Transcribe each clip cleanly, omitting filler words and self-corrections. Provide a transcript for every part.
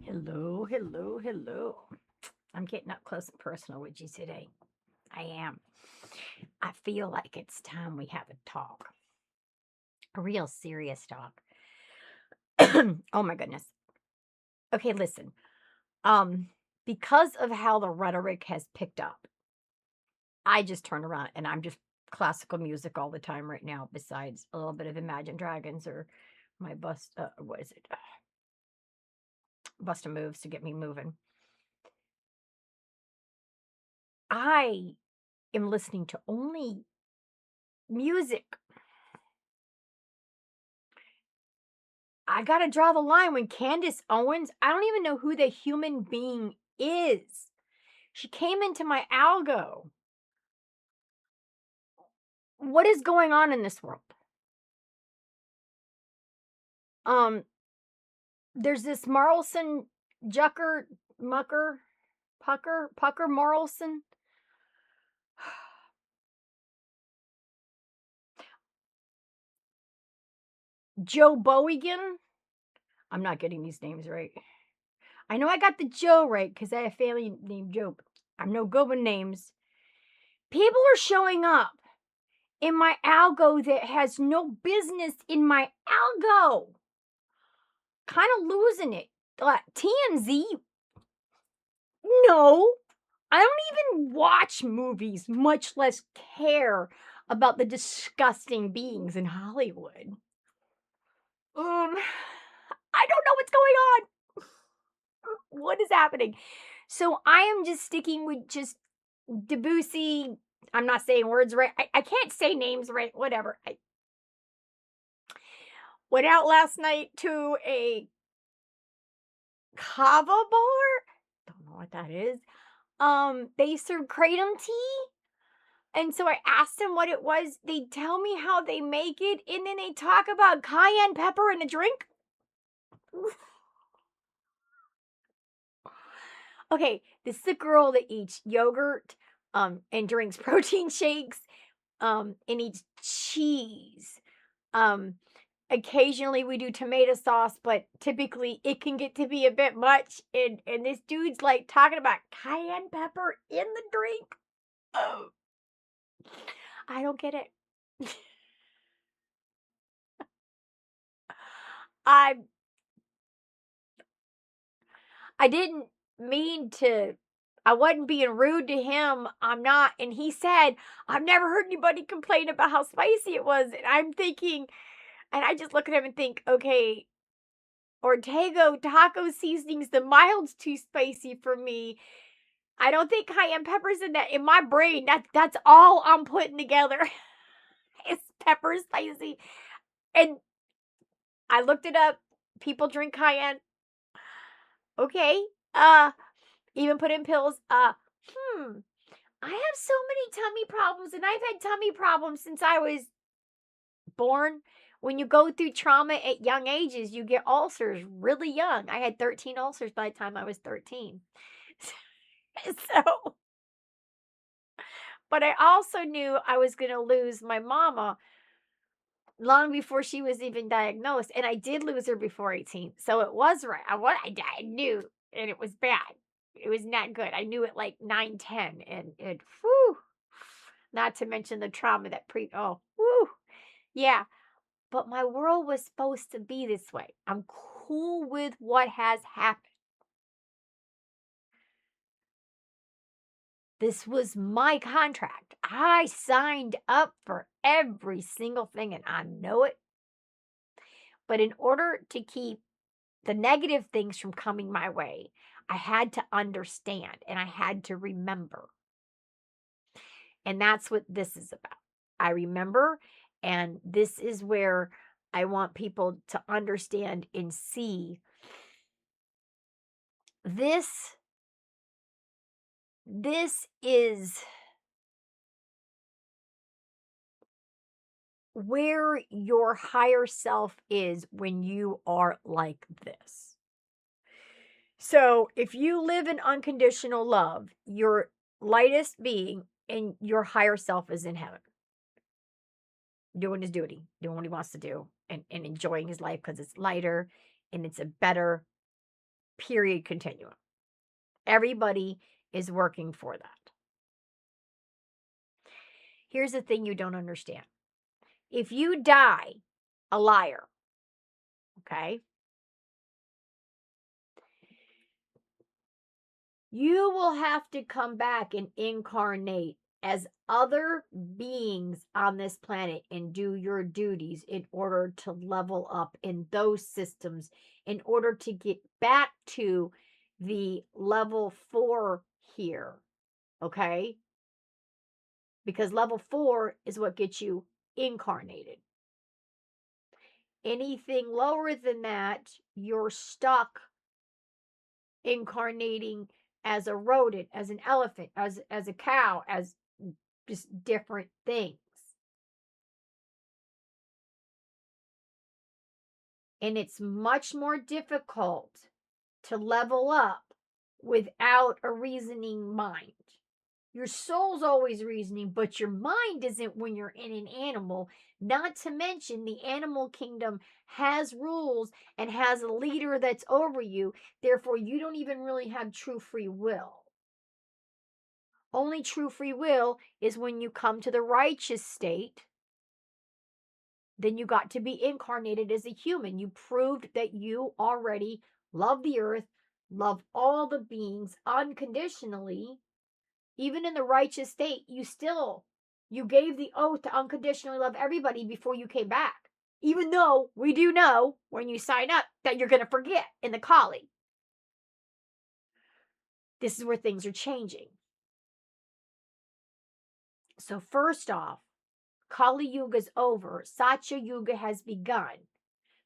Hello, hello, hello. I'm getting up close and personal with you today. I am. I feel like it's time we have a talk, a real serious talk. Oh my goodness. Okay, listen. Um, because of how the rhetoric has picked up, I just turn around and I'm just classical music all the time right now, besides a little bit of Imagine Dragons or my what is it? Bust a Moves to get me moving. I am listening to only music. I gotta draw the line when Candace Owens, I don't even know who the human being is. She came into my algo. What is going on in this world? Um, there's this Marlson Jucker Mucker Pucker Marlson. Joe Bowigan. I'm not getting these names right. I know I got the Joe right because I have a family named Joe. I'm no good with names. People are showing up in my algo that has no business in my algo. Kind of losing it. TMZ? No. I don't even watch movies, much less care about the disgusting beings in Hollywood. I don't know what's going on. What is happening? So I am just sticking with just Debussy. I'm not saying words right. I can't say names right. Whatever. I went out last night to a kava bar. Don't know what that is. They serve kratom tea. And so I asked them what it was. They tell me how they make it, and then they talk about cayenne pepper in a drink. Okay, this is a girl that eats yogurt, and drinks protein shakes, and eats cheese. Um, Occasionally we do tomato sauce, but typically it can get to be a bit much. And this dude's like talking about cayenne pepper in the drink. Oh, I don't get it. I I didn't mean to. I wasn't being rude to him. I'm not. And he said, I've never heard anybody complain about how spicy it was. And I'm thinking, and I just look at him and think, okay, Ortego taco seasoning's the mild's too spicy for me. I don't think cayenne pepper's in that. In my brain, that's all I'm putting together. It's pepper spicy. And I looked it up. People drink cayenne. Okay. Even put in pills. I have so many tummy problems, and I've had tummy problems since I was born. When you go through trauma at young ages, you get ulcers really young. I had 13 ulcers by the time I was 13. So, but I also knew I was going to lose my mama long before she was even diagnosed, and I did lose her before 18. So it was right. I knew, and it was bad. It was not good. I knew it like 9, 10, and it whew, not to mention the trauma that oh, whew. Yeah, but my world was supposed to be this way. I'm cool with what has happened. This was my contract. I signed up for every single thing, and I know it. But in order to keep the negative things from coming my way, I had to understand and I had to remember. And that's what this is about. I remember, and this is where I want people to understand and see this. This is where your higher self is when you are like this. So, if you live in unconditional love, your lightest being and your higher self is in heaven, doing his duty, doing what he wants to do, and enjoying his life because it's lighter and it's a better period continuum. Everybody is working for that. Here's the thing you don't understand. If you die a liar, okay, you will have to come back and incarnate as other beings on this planet and do your duties in order to level up in those systems, in order to get back to the level 4 here, okay? Because level 4 is what gets you incarnated. Anything lower than that, you're stuck incarnating as a rodent, as an elephant, as a cow, as just different things. And it's much more difficult to level up without a reasoning mind. Your soul's always reasoning, but your mind isn't when you're in an animal. Not to mention, the animal kingdom has rules and has a leader that's over you. Therefore, you don't even really have true free will. Only true free will is when you come to the righteous state. Then you got to be incarnated as a human. You proved that you already love the earth, love all the beings unconditionally. Even in the righteous state, you gave the oath to unconditionally love everybody before you came back. Even though we do know when you sign up that you're going to forget in the Kali. This is where things are changing. So first off, Kali Yuga's over. Satya Yuga has begun.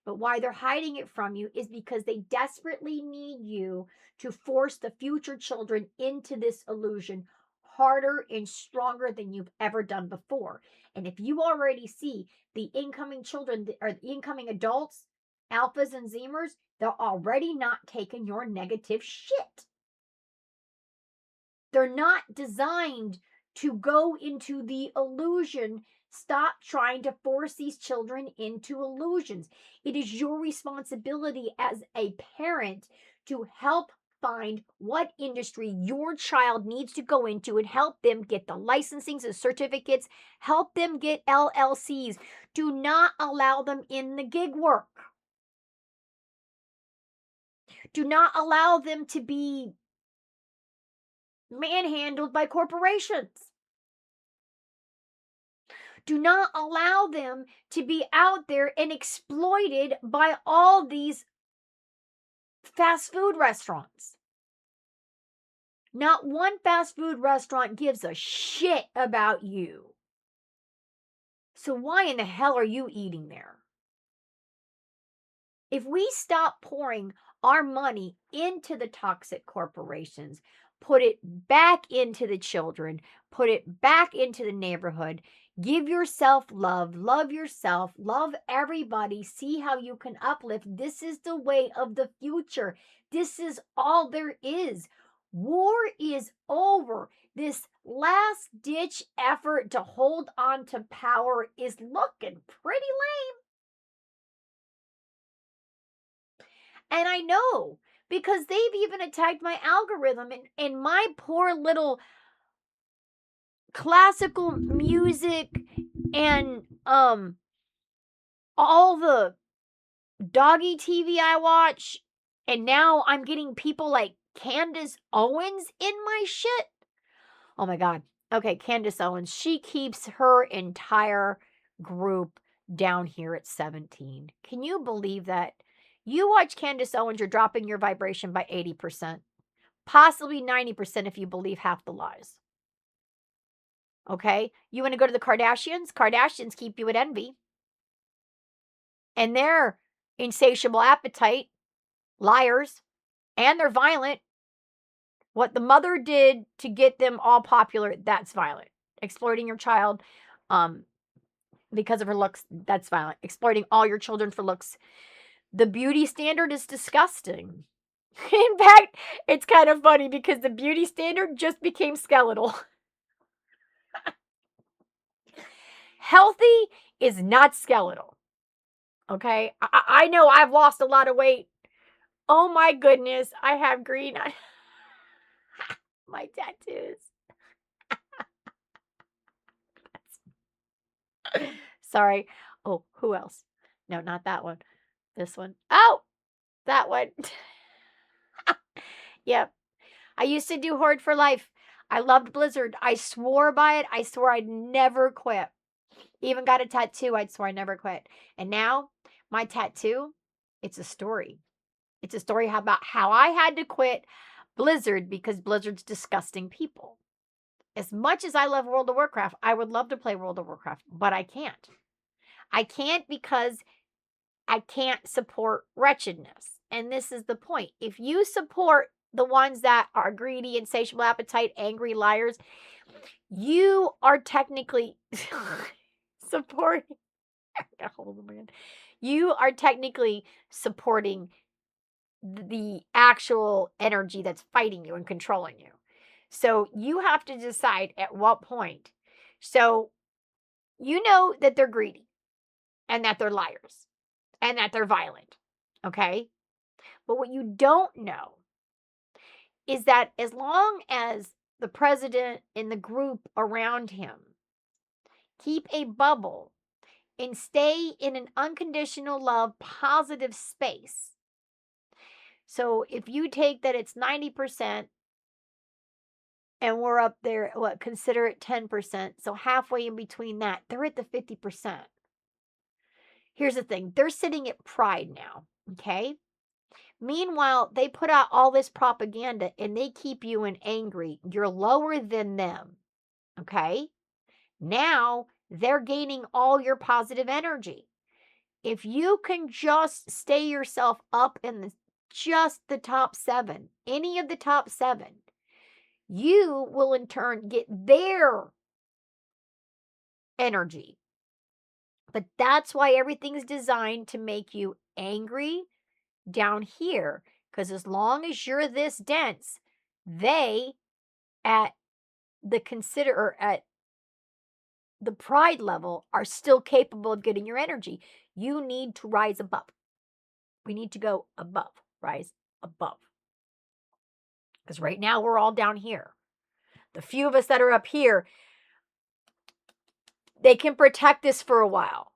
But why they're hiding it from you is because they desperately need you to force the future children into this illusion harder and stronger than you've ever done before. And if you already see the incoming children or the incoming adults, alphas and Zemers, they're already not taking your negative shit. They're not designed to go into the illusion. Stop trying to force these children into illusions. It is your responsibility as a parent to help find what industry your child needs to go into and help them get the licensings and certificates, help them get LLCs. Do not allow them in the gig work. Do not allow them to be manhandled by corporations. Do not allow them to be out there and exploited by all these fast food restaurants. Not one fast food restaurant gives a shit about you. So why in the hell are you eating there? If we stop pouring our money into the toxic corporations, put it back into the children, put it back into the neighborhood, give yourself love yourself, love everybody, see how you can uplift. This is the way of the future. This is all there is. War is over. This last ditch effort to hold on to power is looking pretty lame. And I know because they've even attacked my algorithm and my poor little classical music and all the doggy TV I watch. And now I'm getting people like Candace Owens in my shit. Oh my God. Okay, Candace Owens, she keeps her entire group down here at 17. Can you believe that? You watch Candace Owens, you're dropping your vibration by 80%, possibly 90% if you believe half the lies. Okay? You want to go to the Kardashians? Kardashians keep you at envy. And their insatiable appetite, liars, and they're violent. What the mother did to get them all popular, that's violent. Exploiting your child because of her looks, that's violent. Exploiting all your children for looks. The beauty standard is disgusting. In fact, it's kind of funny because the beauty standard just became skeletal. Healthy is not skeletal. Okay? I know I've lost a lot of weight. Oh my goodness, I have green on my tattoos. Sorry. Oh, who else? No, not that one. This one. Oh, that one. Yep. I used to do Horde for Life. I loved Blizzard. I swore by it. I swore I'd never quit. Even got a tattoo. I'd swore I'd never quit. And now, my tattoo, it's a story. It's a story about how I had to quit Blizzard because Blizzard's disgusting people. As much as I love World of Warcraft, I would love to play World of Warcraft, but I can't. I can't because I can't support wretchedness. And this is the point. If you support the ones that are greedy, insatiable appetite, angry liars, you are technically supporting. I got hold of them again. You are technically supporting the actual energy that's fighting you and controlling you. So you have to decide at what point. So you know that they're greedy and that they're liars and that they're violent. Okay. But what you don't know is that as long as the president and the group around him keep a bubble and stay in an unconditional love, positive space. So if you take that it's 90% and we're up there, what, consider it 10%. So halfway in between that, they're at the 50%. Here's the thing, they're sitting at pride now, okay? Meanwhile, they put out all this propaganda and they keep you in angry. You're lower than them, okay? Now they're gaining all your positive energy. If you can just stay yourself up in just the top 7, any of the top 7, you will in turn get their energy. But that's why everything's designed to make you angry down here. Because as long as you're this dense, they at at the pride level are still capable of getting your energy. You need to rise above. We need to go above, rise above. Because right now we're all down here. The few of us that are up here, they can protect this for a while.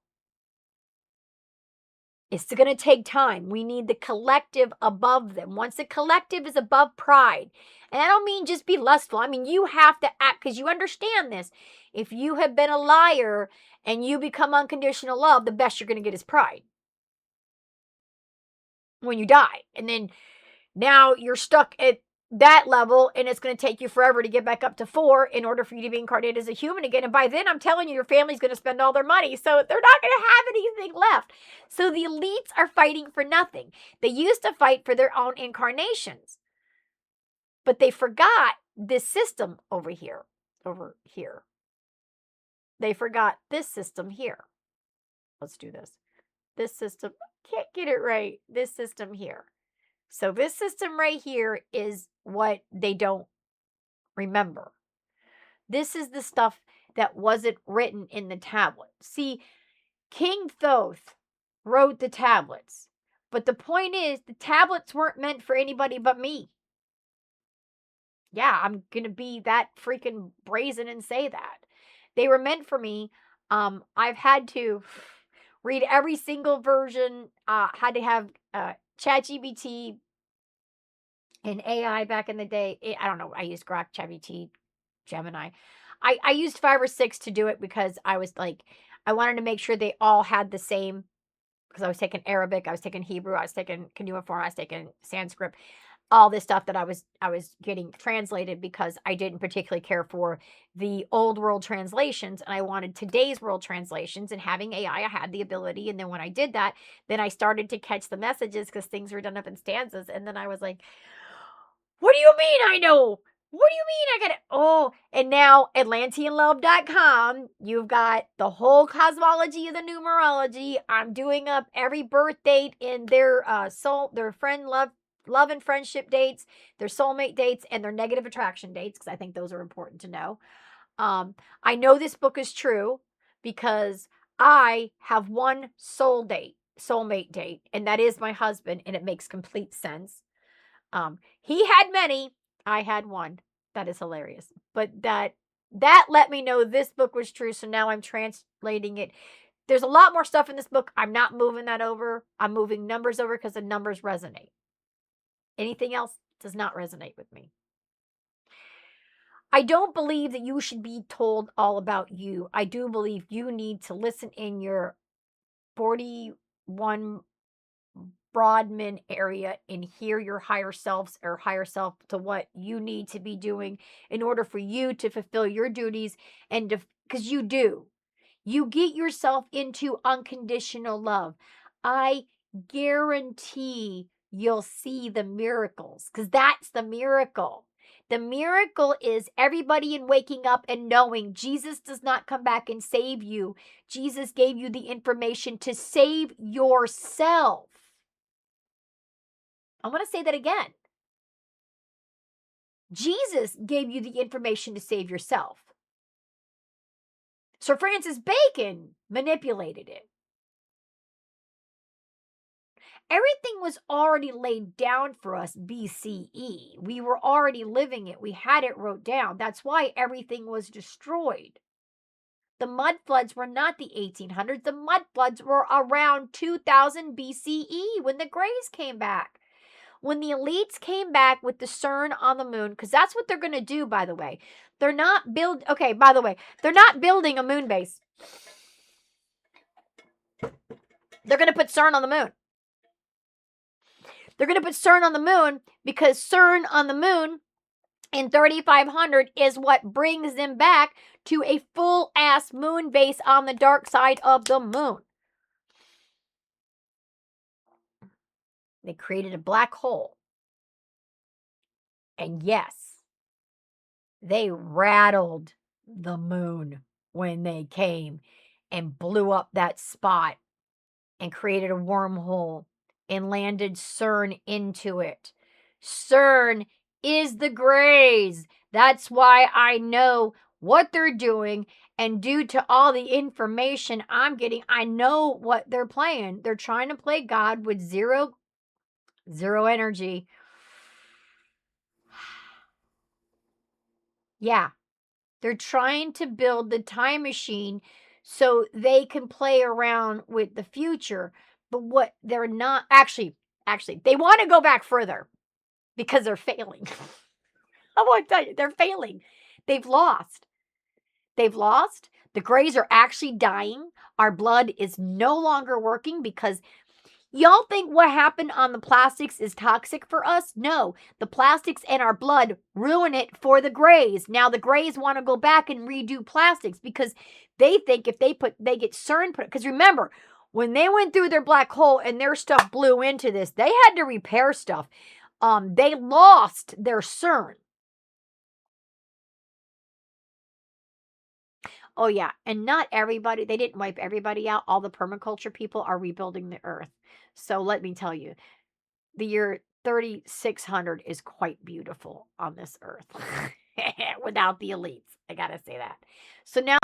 It's going to take time. We need the collective above them. Once the collective is above pride, and I don't mean just be lustful. I mean, you have to act because you understand this. If you have been a liar and you become unconditional love, the best you're going to get is pride when you die. And then now you're stuck at that level and it's going to take you forever to get back up to 4 in order for you to be incarnated as a human again. And by then, I'm telling you, your family's going to spend all their money. So they're not going to have anything left. So the elites are fighting for nothing. They used to fight for their own incarnations. But they forgot this system over here. They forgot this system here. Let's do this. This system, can't get it right. This system here. So this system right here is what they don't remember. This is the stuff that wasn't written in the tablet. See, King Thoth wrote the tablets. But the point is, the tablets weren't meant for anybody but me. Yeah, I'm going to be that freaking brazen and say that. They were meant for me. I've had to read every single version. Had to have ChatGPT and AI back in the day. I don't know. I used Grok, ChatGPT, Gemini. I used 5 or 6 to do it because I was like, I wanted to make sure they all had the same. Because I was taking Arabic, I was taking Hebrew, I was taking Continuum, I was taking Sanskrit, all this stuff that I was getting translated because I didn't particularly care for the old world translations and I wanted today's world translations. And having AI, I had the ability. And then when I did that, then I started to catch the messages because things were done up in stanzas. And then I was like, what do you mean I know? What do you mean I got it? Oh, and now Atlanteanlove.com, you've got the whole cosmology of the numerology. I'm doing up every birth date in their their friend love and friendship dates, their soulmate dates, and their negative attraction dates, because I think those are important to know. I know this book is true because I have one soul date. soulmate date, and that is my husband, and it makes complete sense. He had many, I had one. That is hilarious. But that let me know this book was true, so now I'm translating it. There's a lot more stuff in this book. I'm not moving that over. I'm moving numbers over because the numbers resonate. Anything else does not resonate with me. I don't believe that you should be told all about you. I do believe you need to listen in your 41 Broadman area and hear your higher selves or higher self to what you need to be doing in order for you to fulfill your duties and because you do. You get yourself into unconditional love. I guarantee you'll see the miracles because that's the miracle. The miracle is everybody in waking up and knowing Jesus does not come back and save you. Jesus gave you the information to save yourself. I want to say that again. Jesus gave you the information to save yourself. Sir Francis Bacon manipulated it. Everything was already laid down for us BCE. We were already living it. We had it wrote down. That's why everything was destroyed. The mud floods were not the 1800s. The mud floods were around 2000 BCE when the Greys came back. When the elites came back with the CERN on the moon, because that's what they're going to do, by the way. They're not they're not building a moon base. They're going to put CERN on the moon. They're going to put CERN on the moon because CERN on the moon in 3500 is what brings them back to a full-ass moon base on the dark side of the moon. They created a black hole. And yes, they rattled the moon when they came and blew up that spot and created a wormhole and landed CERN into it. CERN is the Greys. That's why I know what they're doing, and due to all the information I'm getting, I know what they're playing. They're trying to play God with zero energy. Yeah. They're trying to build the time machine so they can play around with the future. But what they're not actually, they want to go back further because they're failing. I want to tell you, they're failing. They've lost. They've lost. The Greys are actually dying. Our blood is no longer working because y'all think what happened on the plastics is toxic for us? No, the plastics and our blood ruin it for the Greys. Now the Greys want to go back and redo plastics because they think if they get CERN put, because remember, when they went through their black hole and their stuff blew into this, they had to repair stuff. They lost their CERN. Oh yeah, and not everybody, they didn't wipe everybody out. All the permaculture people are rebuilding the earth. So let me tell you, the year 3600 is quite beautiful on this earth without the elites. I gotta say that. So now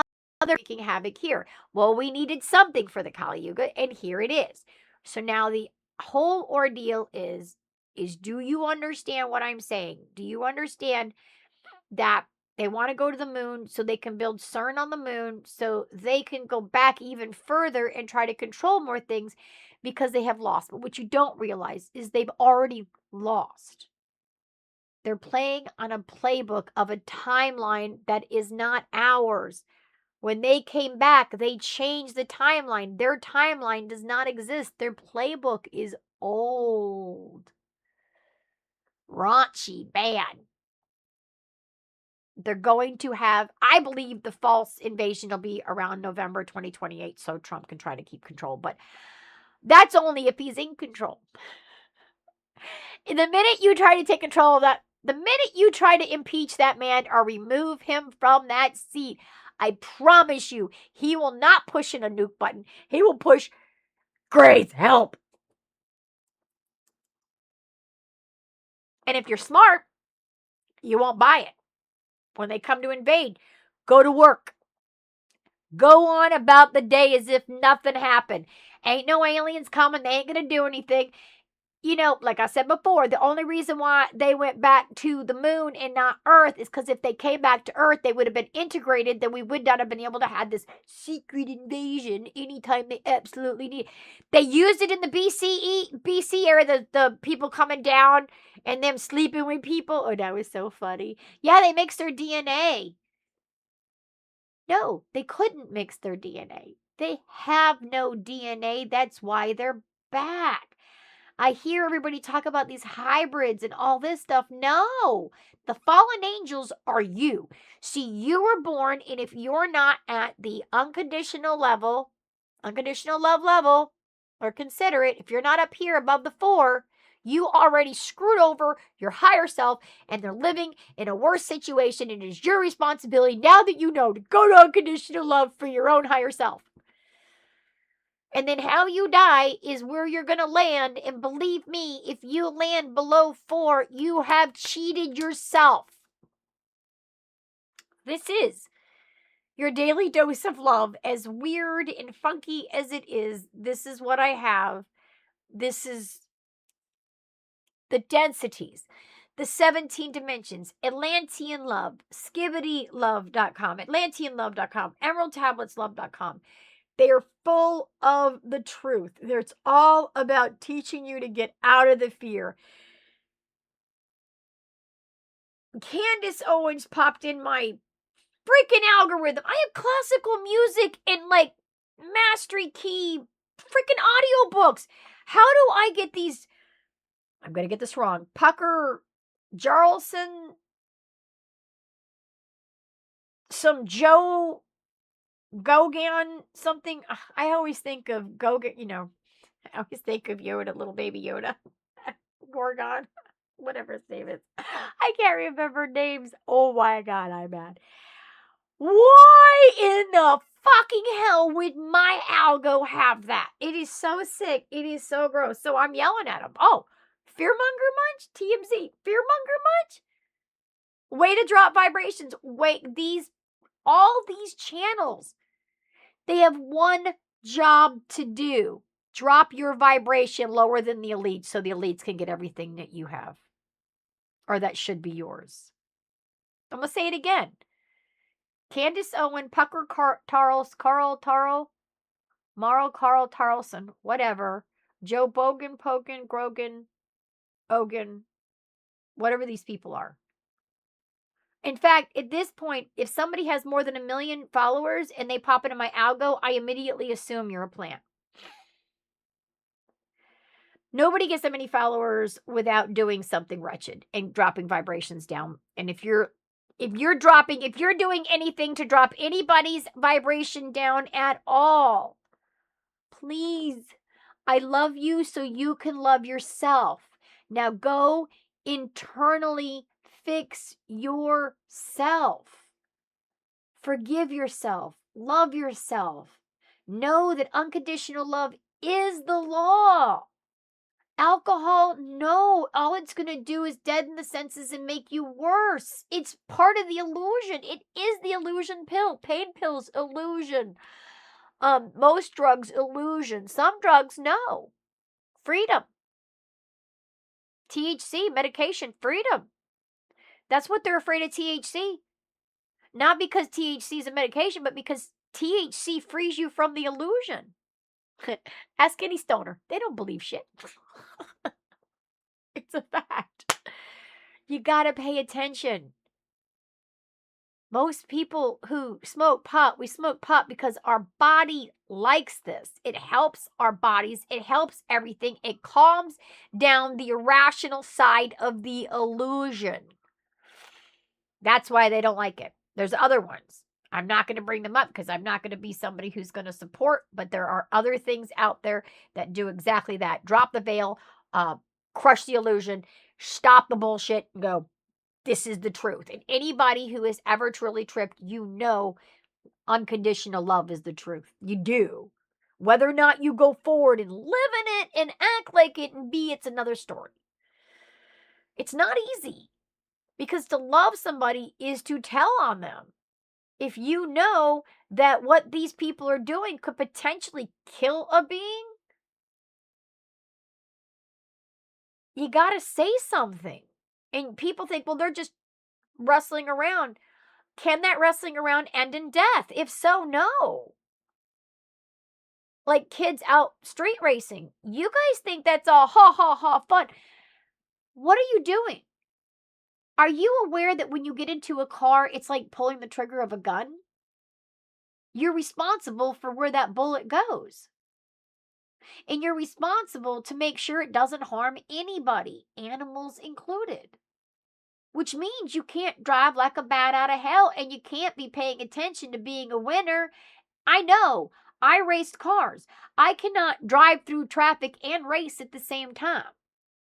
they're wreaking havoc here. Well, we needed something for the Kali Yuga, and here it is. So now the whole ordeal is do you understand what I'm saying? Do you understand that they want to go to the moon so they can build CERN on the moon so they can go back even further and try to control more things because they have lost. But what you don't realize is they've already lost. They're playing on a playbook of a timeline that is not ours. When they came back, they changed the timeline. Their timeline does not exist. Their playbook is old, raunchy, bad. They're going to have, I believe the false invasion will be around November 2028 so Trump can try to keep control. But that's only if he's in control. The minute you try to take control of that, the minute you try to impeach that man or remove him from that seat, I promise you, he will not push in a nuke button. He will push, Greys, help. And if you're smart, you won't buy it. When they come to invade, go to work. Go on about the day as if nothing happened. Ain't no aliens coming. They ain't going to do anything. You know, like I said before, the only reason why they went back to the moon and not Earth is because if they came back to Earth, they would have been integrated. Then we would not have been able to have this secret invasion anytime they absolutely need. They used it in the BC era, the people coming down and them sleeping with people. Oh, that was so funny. Yeah, they mixed their DNA. No, they couldn't mix their DNA. They have no DNA. That's why they're back. I hear everybody talk about these hybrids and all this stuff. No, the fallen angels are you. See, you were born, and if you're not at the unconditional level, unconditional love level, or consider it, if you're not up here above the 4, you already screwed over your higher self, and they're living in a worse situation, and it is your responsibility now that you know to go to unconditional love for your own higher self. And then how you die is where you're going to land. And believe me, if you land below 4, you have cheated yourself. This is your daily dose of love. As weird and funky as it is, this is what I have. This is the densities, the 17 dimensions, Atlantean Love, SkibbityLove.com, AtlanteanLove.com, EmeraldTabletsLove.com. They are full of the truth. It's all about teaching you to get out of the fear. Candace Owens popped in my freaking algorithm. I have classical music and like mastery key freaking audiobooks. How do I get these? I'm going to get this wrong. Pucker Jarlson, some Joe Gogan, something. I always think of Gogan, I always think of Yoda, little baby Yoda. Gorgon, whatever his name is. I can't remember names. Oh my God, I'm mad. Why in the fucking hell would my algo have that? It is so sick. It is so gross. So I'm yelling at him. Oh, Fearmonger Munch? TMZ. Fearmonger Munch? Way to drop vibrations. Wait, all these channels, they have one job to do. Drop your vibration lower than the elites so the elites can get everything that you have or that should be yours. I'm going to say it again. Candace Owen, Pucker Marl Carl Tarlson, whatever. Joe Bogan, Pogan, Grogan, Ogan, whatever these people are. In fact, at this point, if somebody has more than 1 million followers and they pop into my algo, I immediately assume you're a plant. Nobody gets that many followers without doing something wretched and dropping vibrations down. And if you're doing anything to drop anybody's vibration down at all, please, I love you so you can love yourself. Now go internally fix yourself. Forgive yourself. Love yourself. Know that unconditional love is the law. Alcohol, no, all it's going to do is deaden the senses and make you worse. It's part of the illusion. It is the illusion pill. Pain pills, illusion. Most drugs, illusion. Some drugs, no. Freedom. THC, medication, freedom. That's what they're afraid of THC. Not because THC is a medication, but because THC frees you from the illusion. Ask any stoner. They don't believe shit. It's a fact. You gotta pay attention. Most people who smoke pot, we smoke pot because our body likes this. It helps our bodies. It helps everything. It calms down the irrational side of the illusion. That's why they don't like it. There's other ones. I'm not going to bring them up because I'm not going to be somebody who's going to support, but there are other things out there that do exactly that. Drop the veil, crush the illusion, stop the bullshit, and go, this is the truth. And anybody who has ever truly tripped, you know unconditional love is the truth. You do. Whether or not you go forward and live in it and act like it and be, it's another story. It's not easy because to love somebody is to tell on them. If you know that what these people are doing could potentially kill a being, you got to say something. And people think, well, they're just wrestling around. Can that wrestling around end in death? If so, no. Like kids out street racing. You guys think that's all ha ha ha fun. What are you doing? Are you aware that when you get into a car, it's like pulling the trigger of a gun? You're responsible for where that bullet goes. And you're responsible to make sure it doesn't harm anybody, animals included. Which means you can't drive like a bat out of hell and you can't be paying attention to being a winner. I know, I raced cars. I cannot drive through traffic and race at the same time.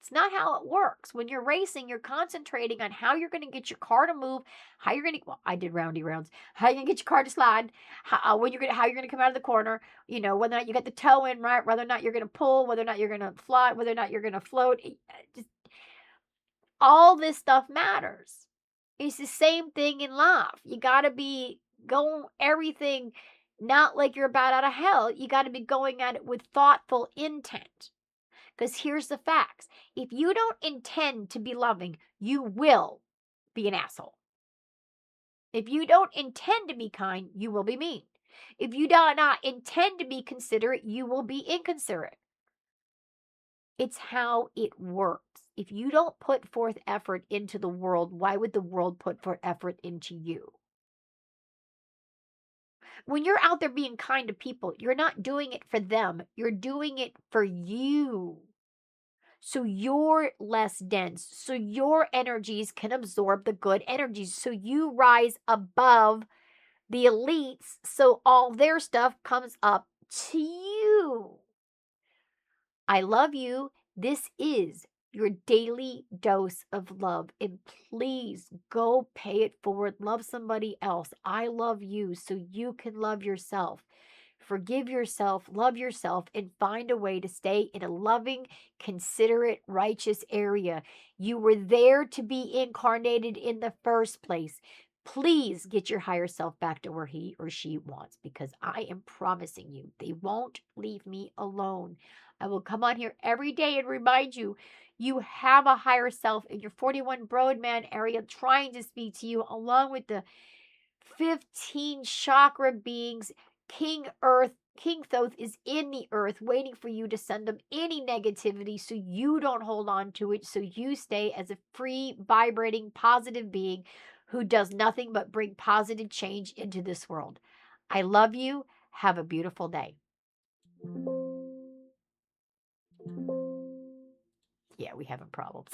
It's not how it works. When you're racing, you're concentrating on how you're going to get your car to move, how you're going to, well, I did roundy rounds, how you're going to get your car to slide, how you're going to come out of the corner, whether or not you got the toe in right, whether or not you're going to pull, whether or not you're going to fly, whether or not you're going to float. Just, all this stuff matters. It's the same thing in life. You got to be going everything not like you're about out of hell. You got to be going at it with thoughtful intent. Because here's the facts. If you don't intend to be loving, you will be an asshole. If you don't intend to be kind, you will be mean. If you do not intend to be considerate, you will be inconsiderate. It's how it works. If you don't put forth effort into the world, why would the world put forth effort into you? When you're out there being kind to people, you're not doing it for them, you're doing it for you. So you're less dense, so your energies can absorb the good energies, so you rise above the elites, so all their stuff comes up to you. I love you. This is your daily dose of love. And please go pay it forward. Love somebody else. I love you so you can love yourself. Forgive yourself, love yourself, and find a way to stay in a loving, considerate, righteous area. You were there to be incarnated in the first place. Please get your higher self back to where he or she wants, because I am promising you they won't leave me alone. I will come on here every day and remind you you have a higher self in your 41 Broadman area trying to speak to you, along with the 15 chakra beings. King Earth, King Thoth is in the earth waiting for you to send them any negativity so you don't hold on to it, so you stay as a free, vibrating, positive being who does nothing but bring positive change into this world. I love you. Have a beautiful day. Yeah, we having problems.